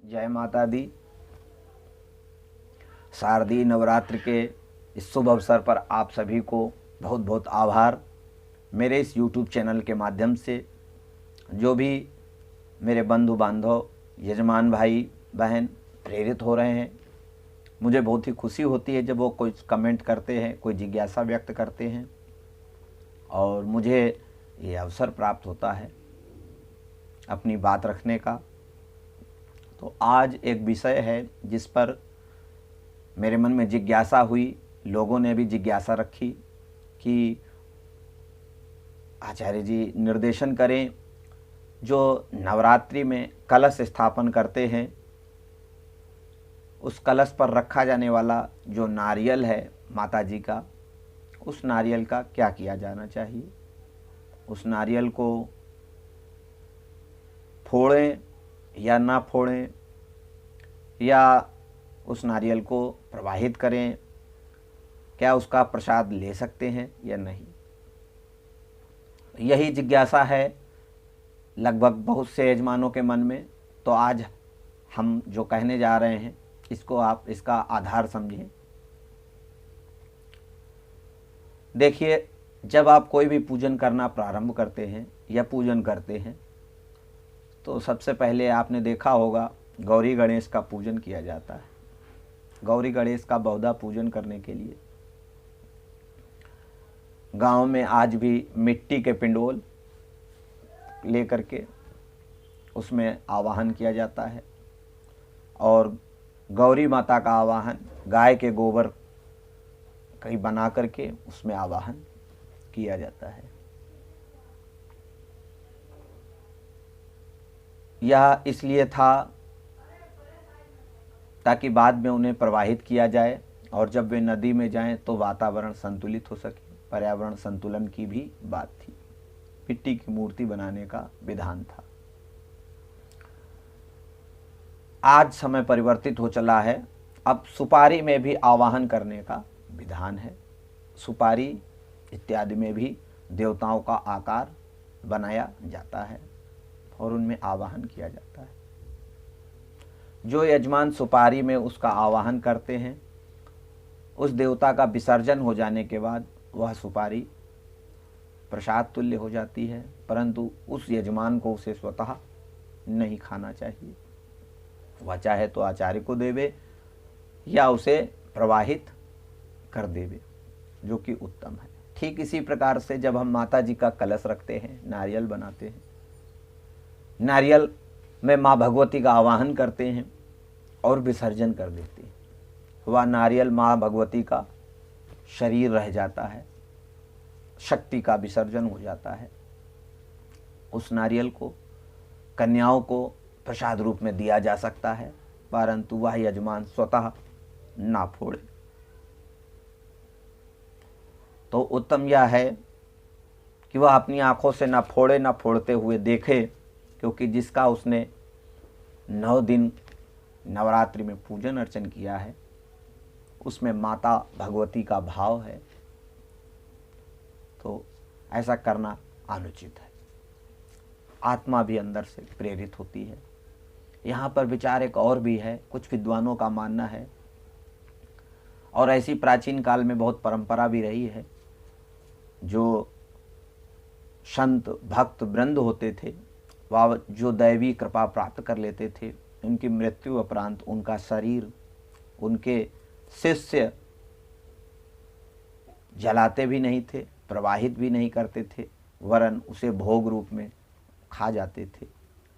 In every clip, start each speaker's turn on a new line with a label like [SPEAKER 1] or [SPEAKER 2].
[SPEAKER 1] जय माता दी। शारदीय नवरात्र के इस शुभ अवसर पर आप सभी को बहुत बहुत आभार। मेरे इस YouTube चैनल के माध्यम से जो भी मेरे बंधु बांधव, यजमान भाई बहन प्रेरित हो रहे हैं, मुझे बहुत ही खुशी होती है जब वो कोई कमेंट करते हैं, कोई जिज्ञासा व्यक्त करते हैं और मुझे ये अवसर प्राप्त होता है अपनी बात रखने का। तो आज एक विषय है जिस पर मेरे मन में जिज्ञासा हुई, लोगों ने भी जिज्ञासा रखी कि आचार्य जी निर्देशन करें, जो नवरात्रि में कलश स्थापन करते हैं उस कलश पर रखा जाने वाला जो नारियल है माता जी का, उस नारियल का क्या किया जाना चाहिए। उस नारियल को फोड़ें या ना फोड़ें, या उस नारियल को प्रवाहित करें, क्या उसका प्रसाद ले सकते हैं या नहीं। यही जिज्ञासा है लगभग बहुत से यजमानों के मन में। तो आज हम जो कहने जा रहे हैं इसको आप इसका आधार समझें। देखिए, जब आप कोई भी पूजन करना प्रारंभ करते हैं या पूजन करते हैं तो सबसे पहले आपने देखा होगा गौरी गणेश का पूजन किया जाता है। गौरी गणेश का बहुधा पूजन करने के लिए गांव में आज भी मिट्टी के पिंडोल लेकर के उसमें आवाहन किया जाता है और गौरी माता का आवाहन गाय के गोबर कहीं बना करके उसमें आवाहन किया जाता है। यह इसलिए था ताकि बाद में उन्हें प्रवाहित किया जाए और जब वे नदी में जाएं तो वातावरण संतुलित हो सके। पर्यावरण संतुलन की भी बात थी। मिट्टी की मूर्ति बनाने का विधान था। आज समय परिवर्तित हो चला है, अब सुपारी में भी आवाहन करने का विधान है। सुपारी इत्यादि में भी देवताओं का आकार बनाया जाता है और उनमें आवाहन किया जाता है। जो यजमान सुपारी में उसका आवाहन करते हैं, उस देवता का विसर्जन हो जाने के बाद वह सुपारी प्रसाद तुल्य हो जाती है, परंतु उस यजमान को उसे स्वतः नहीं खाना चाहिए। वह चाहे तो आचार्य को देवे या उसे प्रवाहित कर देवे, जो कि उत्तम है। ठीक इसी प्रकार से जब हम माता जी का कलश रखते हैं, नारियल बनाते हैं, नारियल में माँ भगवती का आवाहन करते हैं और विसर्जन कर देते हैं, वह नारियल माँ भगवती का शरीर रह जाता है, शक्ति का विसर्जन हो जाता है। उस नारियल को कन्याओं को प्रसाद रूप में दिया जा सकता है, परंतु वह यजमान स्वतः ना फोड़े। तो उत्तम यह है कि वह अपनी आंखों से ना फोड़े, ना फोड़ते हुए देखे, क्योंकि जिसका उसने 9 दिन नवरात्रि में पूजन अर्चन किया है उसमें माता भगवती का भाव है, तो ऐसा करना अनुचित है। आत्मा भी अंदर से प्रेरित होती है। यहाँ पर विचार एक और भी है। कुछ विद्वानों का मानना है, और ऐसी प्राचीन काल में बहुत परंपरा भी रही है, जो संत भक्त वृंद होते थे वह जो दैवी कृपा प्राप्त कर लेते थे, उनकी मृत्यु उपरांत उनका शरीर उनके शिष्य जलाते भी नहीं थे, प्रवाहित भी नहीं करते थे, वरन उसे भोग रूप में खा जाते थे,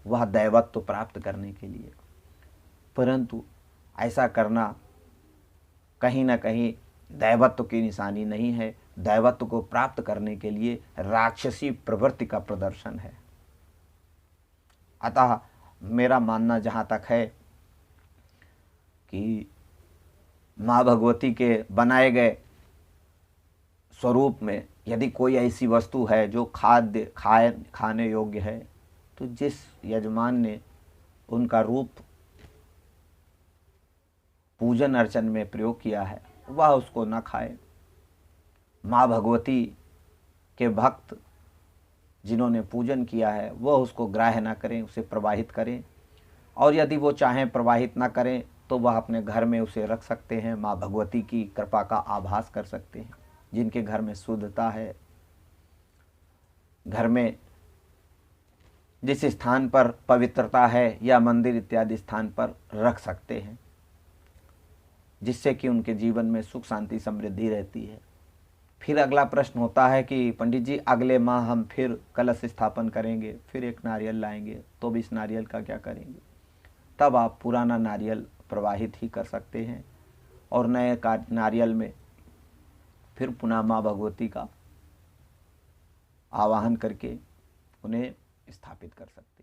[SPEAKER 1] वह दैवत्व प्राप्त करने के लिए। परंतु ऐसा करना कहीं ना कहीं दैवत्व की निशानी नहीं है। दैवत्व को प्राप्त करने के लिए राक्षसी प्रवृत्ति का प्रदर्शन है। अतः मेरा मानना जहाँ तक है कि माँ भगवती के बनाए गए स्वरूप में यदि कोई ऐसी वस्तु है जो खाने योग्य है, तो जिस यजमान ने उनका रूप पूजन अर्चन में प्रयोग किया है वह उसको न खाए। माँ भगवती के भक्त जिन्होंने पूजन किया है वह उसको ग्राह्य न करें, उसे प्रवाहित करें और यदि वो चाहें प्रवाहित ना करें तो वह अपने घर में उसे रख सकते हैं। माँ भगवती की कृपा का आभास कर सकते हैं। जिनके घर में शुद्धता है, घर में जिस स्थान पर पवित्रता है या मंदिर इत्यादि स्थान पर रख सकते हैं, जिससे कि उनके जीवन में सुख शांति समृद्धि रहती है। फिर अगला प्रश्न होता है कि पंडित जी अगले माह हम फिर कलश स्थापन करेंगे, फिर एक नारियल लाएंगे, तो भी इस नारियल का क्या करेंगे? तब आप पुराना नारियल प्रवाहित ही कर सकते हैं और नए नारियल में फिर पुनः माँ भगवती का आवाहन करके उन्हें स्थापित कर सकते हैं।